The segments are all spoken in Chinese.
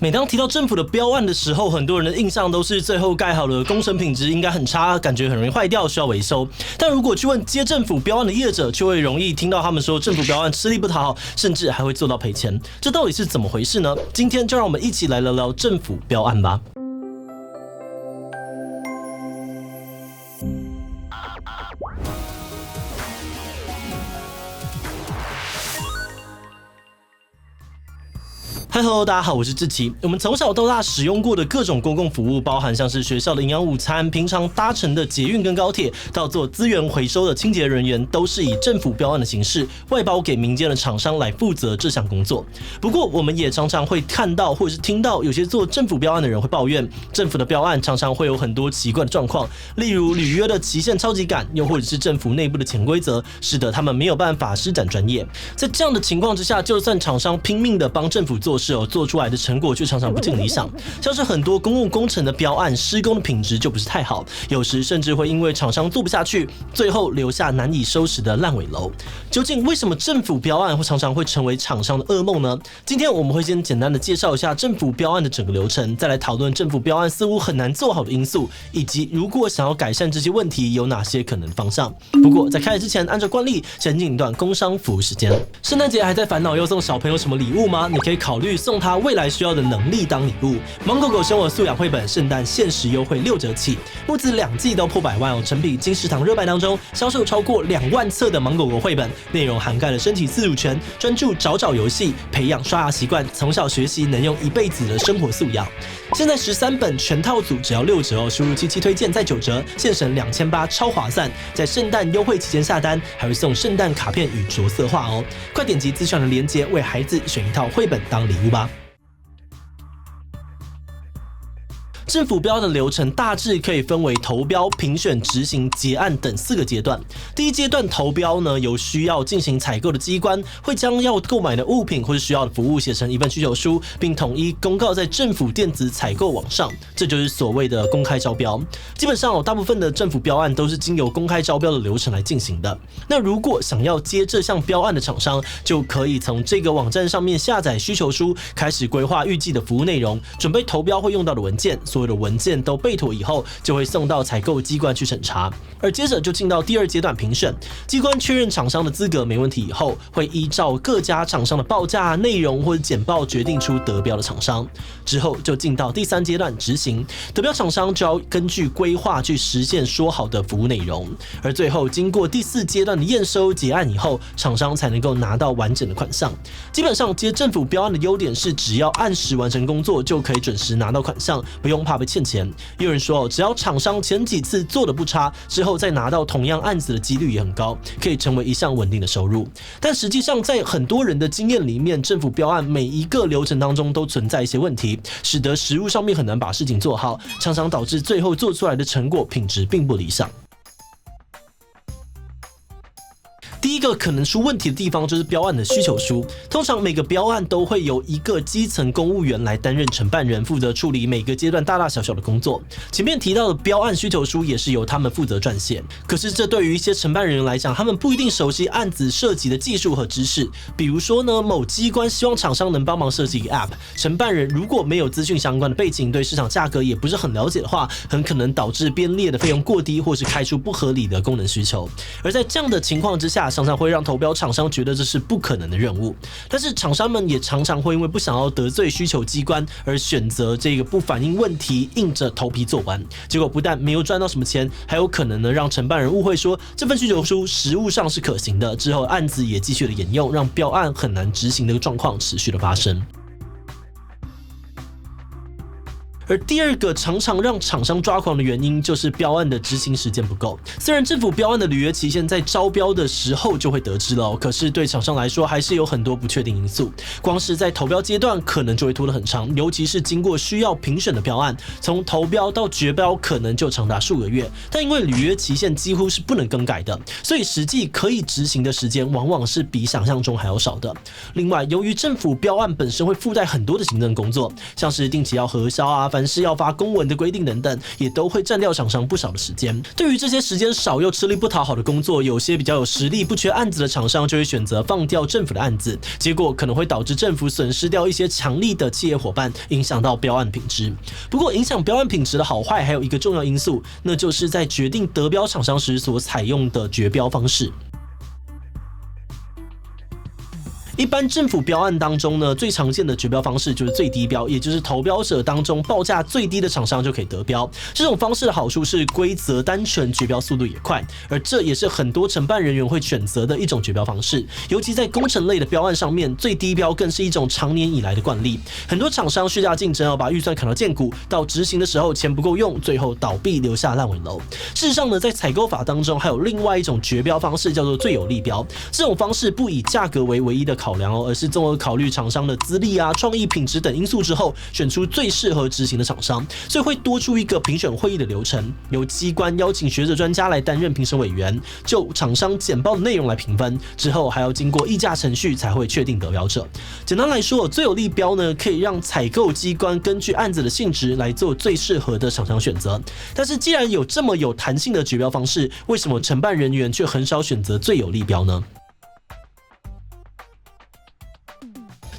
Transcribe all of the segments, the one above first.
每当提到政府的标案的时候，很多人的印象都是最后盖好了，工程品质应该很差，感觉很容易坏掉，需要维修。但如果去问接政府标案的业者，就会容易听到他们说政府标案吃力不讨好，甚至还会做到赔钱。这到底是怎么回事呢？今天就让我们一起来聊聊政府标案吧。Hello， 大家好，我是志奇。我们从小到大使用过的各种公共服务，包含像是学校的营养午餐、平常搭乘的捷运跟高铁，到做资源回收的清洁人员，都是以政府标案的形式外包给民间的厂商来负责这项工作。不过，我们也常常会看到或者是听到有些做政府标案的人会抱怨，政府的标案常常会有很多奇怪的状况，例如履约的期限超级赶，又或者是政府内部的潜规则，使得他们没有办法施展专业。在这样的情况之下，就算厂商拼命的帮政府做事，做出来的成果却常常不尽理想，像是很多公共工程的标案，施工的品质就不是太好，有时甚至会因为厂商做不下去，最后留下难以收拾的烂尾楼。究竟为什么政府标案常常会成为厂商的噩梦呢？今天我们会先简单的介绍一下政府标案的整个流程，再来讨论政府标案似乎很难做好的因素，以及如果想要改善这些问题，有哪些可能方向。不过在开始之前，按照惯例，先进一段工商服务时间。圣诞节还在烦恼要送小朋友什么礼物吗？你可以考虑送他未来需要的能力当礼物。芒狗狗生活素养绘本圣诞限时优惠6折起，募资2季都破100万哦，成品金石堂热卖当中销售超过2万册的芒狗狗绘本，内容涵盖了身体自主权、专注找游戏、培养刷牙习惯，从小学习能用一辈子的生活素养。现在13本全套组只要6折哦，输入77推荐再9折，现省2800，超划算。在圣诞优惠期间下单，还会送圣诞卡片与着色画哦。快点击资讯的连结，为孩子选一套绘本当礼物吧。政府标案的流程大致可以分为投标、评选、执行、结案等4个阶段。第一阶段投标呢，由需要进行采购的机关会将要购买的物品或是需要的服务写成一份需求书，并统一公告在政府电子采购网上，这就是所谓的公开招标。基本上大部分的政府标案都是经由公开招标的流程来进行的。那如果想要接这项标案的厂商，就可以从这个网站上面下载需求书，开始规划预计的服务内容，准备投标会用到的文件。所有的文件都备妥以后，就会送到采购机关去审查，而接着就进到第2阶段评选。机关确认厂商的资格没问题以后，会依照各家厂商的报价、内容或者简报决定出得标的厂商。之后就进到第3阶段执行，得标厂商就要根据规划去实现说好的服务内容。而最后经过第4阶段的验收结案以后，厂商才能够拿到完整的款项。基本上接政府标案的优点是，只要按时完成工作，就可以准时拿到款项，不用怕被欠钱。也有人说，只要厂商前几次做的不差，之后再拿到同样案子的几率也很高，可以成为一项稳定的收入。但实际上在很多人的经验里面，政府标案每一个流程当中都存在一些问题，使得实务上面很难把事情做好，常常导致最后做出来的成果品质并不理想。第一个可能出问题的地方就是标案的需求书。通常每个标案都会由一个基层公务员来担任承办人，负责处理每个阶段大大小小的工作。前面提到的标案需求书也是由他们负责撰写。可是这对于一些承办人员来讲，他们不一定熟悉案子涉及的技术和知识。比如说呢，某机关希望厂商能帮忙设计一个 App， 承办人如果没有资讯相关的背景，对市场价格也不是很了解的话，很可能导致编列的费用过低，或是开出不合理的功能需求。而在这样的情况之下，常常会让投标厂商觉得这是不可能的任务。但是厂商们也常常会因为不想要得罪需求机关，而选择这个不反映问题，硬着头皮做完。结果不但没有赚到什么钱，还有可能呢让承办人误会说这份需求书实务上是可行的，之后案子也继续的沿用，让标案很难执行的状况持续的发生。而第二个常常让厂商抓狂的原因，就是标案的执行时间不够。虽然政府标案的履约期限在招标的时候就会得知了，可是对厂商来说还是有很多不确定因素。光是在投标阶段可能就会拖得很长，尤其是经过需要评审的标案，从投标到决标可能就长达数个月。但因为履约期限几乎是不能更改的，所以实际可以执行的时间往往是比想象中还要少的。另外，由于政府标案本身会附带很多的行政工作，像是定期要核销啊、凡事要发公文的规定等等，也都会占掉厂商不少的时间。对于这些时间少又吃力不讨好的工作，有些比较有实力、不缺案子的厂商就会选择放掉政府的案子，结果可能会导致政府损失掉一些强力的企业伙伴，影响到标案品质。不过，影响标案品质的好坏还有一个重要因素，那就是在决定得标厂商时所采用的决标方式。一般政府标案当中呢，最常见的决标方式就是最低标，也就是投标者当中报价最低的厂商就可以得标。这种方式的好处是规则单纯，决标速度也快，而这也是很多承办人员会选择的一种决标方式。尤其在工程类的标案上面，最低标更是一种长年以来的惯例。很多厂商虚假竞争，把预算砍到见骨，到执行的时候钱不够用，最后倒闭留下烂尾楼。事实上呢，在采购法当中还有另外一种决标方式，叫做最有利标。这种方式不以价格为唯一的考量而是综合考虑厂商的资历啊、创意、品质等因素之后，选出最适合执行的厂商，所以会多出一个评选会议的流程，由机关邀请学者专家来担任评审委员，就厂商简报的内容来评分，之后还要经过议价程序才会确定得标者。简单来说，最有利标呢，可以让采购机关根据案子的性质来做最适合的厂商选择。但是既然有这么有弹性的决标方式，为什么承办人员却很少选择最有利标呢？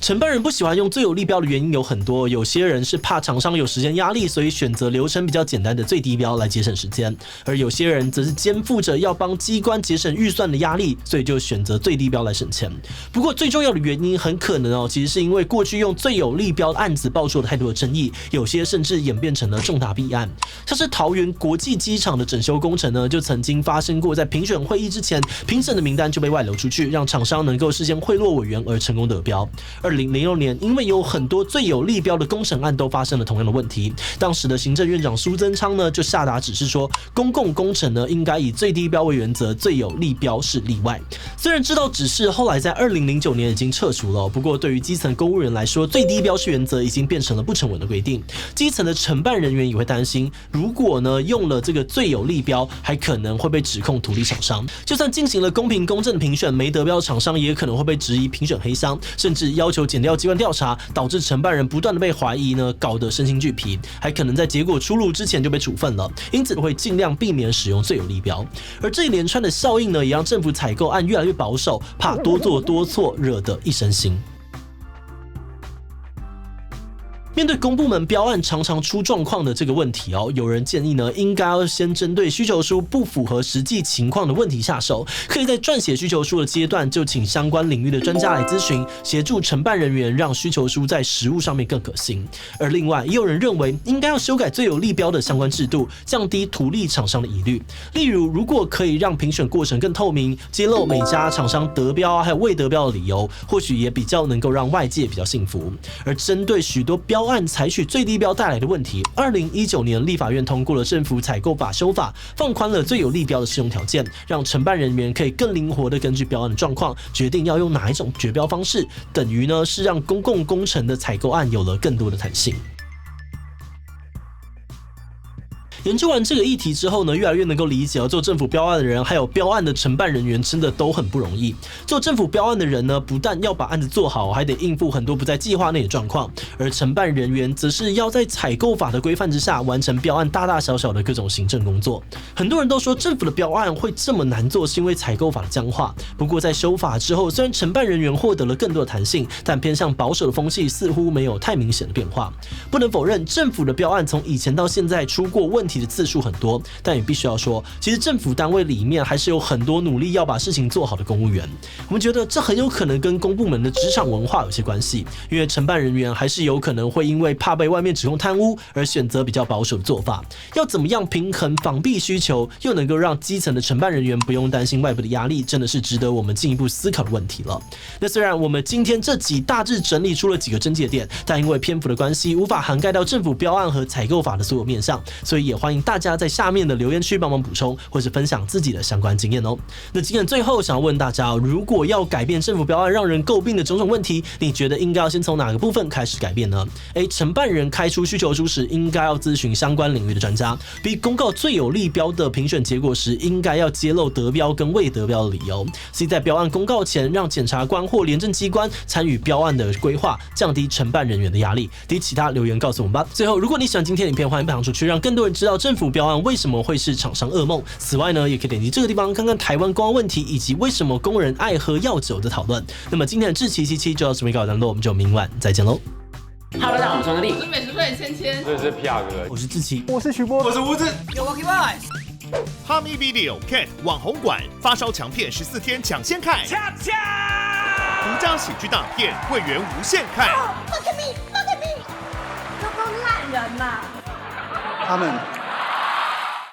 承办人不喜欢用最有利标的原因有很多，有些人是怕厂商有时间压力，所以选择流程比较简单的最低标来节省时间；而有些人则是肩负着要帮机关节省预算的压力，所以就选择最低标来省钱。不过最重要的原因很可能其实是因为过去用最有利标的案子爆出了太多的争议，有些甚至演变成了重大弊案。像是桃园国际机场的整修工程呢，就曾经发生过在评选会议之前，评审的名单就被外流出去，让厂商能够事先贿赂委员而成功得标。2006年，因为有很多最有利标的工程案都发生了同样的问题，当时的行政院长苏贞昌呢就下达指示说，公共工程呢应该以最低标为原则，最有利标是例外。虽然知道指示后来在2009年已经撤除了，不过对于基层公务员来说，最低标是原则已经变成了不成文的规定。基层的承办人员也会担心，如果呢用了这个最有利标，还可能会被指控图利厂商。就算进行了公平公正的评选，没得标的厂商也可能会被质疑评选黑箱，甚至要求检调机关调查，导致承办人不断的被怀疑呢，搞得身心俱疲，还可能在结果出炉之前就被处分了。因此会尽量避免使用最有利标。而这一连串的效应呢，也让政府采购案越来越保守，怕多做多错，惹得一身腥。面对公部门标案常常出状况的这个问题有人建议呢，应该要先针对需求书不符合实际情况的问题下手，可以在撰写需求书的阶段就请相关领域的专家来咨询，协助承办人员让需求书在实务上面更可行。而另外也有人认为，应该要修改最有利标的相关制度，降低图利厂商的疑虑。例如，如果可以让评选过程更透明，揭露每家厂商得标还有未得标的理由，或许也比较能够让外界比较信服。而针对许多标案采取最低标带来的问题，2019年立法院通过了政府采购法修法，放宽了最有利标的适用条件，让承办人员可以更灵活的根据标案的状况，决定要用哪一种决标方式，等于呢是让公共工程的采购案有了更多的弹性。研究完这个议题之后呢，越来越能够理解做政府标案的人还有标案的承办人员真的都很不容易。做政府标案的人呢，不但要把案子做好，还得应付很多不在计划内的状况；而承办人员则是要在采购法的规范之下，完成标案大大小小的各种行政工作。很多人都说政府的标案会这么难做，是因为采购法的僵化。不过在修法之后，虽然承办人员获得了更多的弹性，但偏向保守的风气似乎没有太明显的变化。不能否认，政府的标案从以前到现在出过问题的次数很多，但也必须要说，其实政府单位里面还是有很多努力要把事情做好的公务员。我们觉得这很有可能跟公部门的职场文化有些关系，因为承办人员还是有可能会因为怕被外面指控贪污而选择比较保守的做法。要怎么样平衡防弊需求，又能够让基层的承办人员不用担心外部的压力，真的是值得我们进一步思考的问题了。那虽然我们今天这集大致整理出了几个症结点，但因为篇幅的关系，无法涵盖到政府标案和采购法的所有面向，所以也欢迎大家在下面的留言区帮忙补充，或是分享自己的相关经验哦。那今天最后想要问大家如果要改变政府标案让人诟病的种种问题，你觉得应该要先从哪个部分开始改变呢？ A. 承办人开出需求书时，应该要咨询相关领域的专家。B. 公告最有利标的评选结果时，应该要揭露得标跟未得标的理由。C. 在标案公告前，让检察官或廉政机关参与标案的规划，降低承办人员的压力。D. 其他留言告诉我们吧。最后，如果你喜欢今天的影片，欢迎分享出去，让更多人知道政府标案为什么会是厂商噩梦。此外呢，也可以点击这个地方看看台湾公安问题以及为什么工人爱喝药酒的讨论。那么今天的志祺77就到这边告一段落，我们就明晚再见喽。Hello， 大家好，我是张力，我是美食队芊芊，这是皮亚哥，我是志祺，我是徐波，我是吴子。有 Walkie Boys。哈密 Video Cat 网红馆发烧强片14天抢先看，恰恰，独家喜剧大片会员无限看。Look at me， 都烂人呐！他们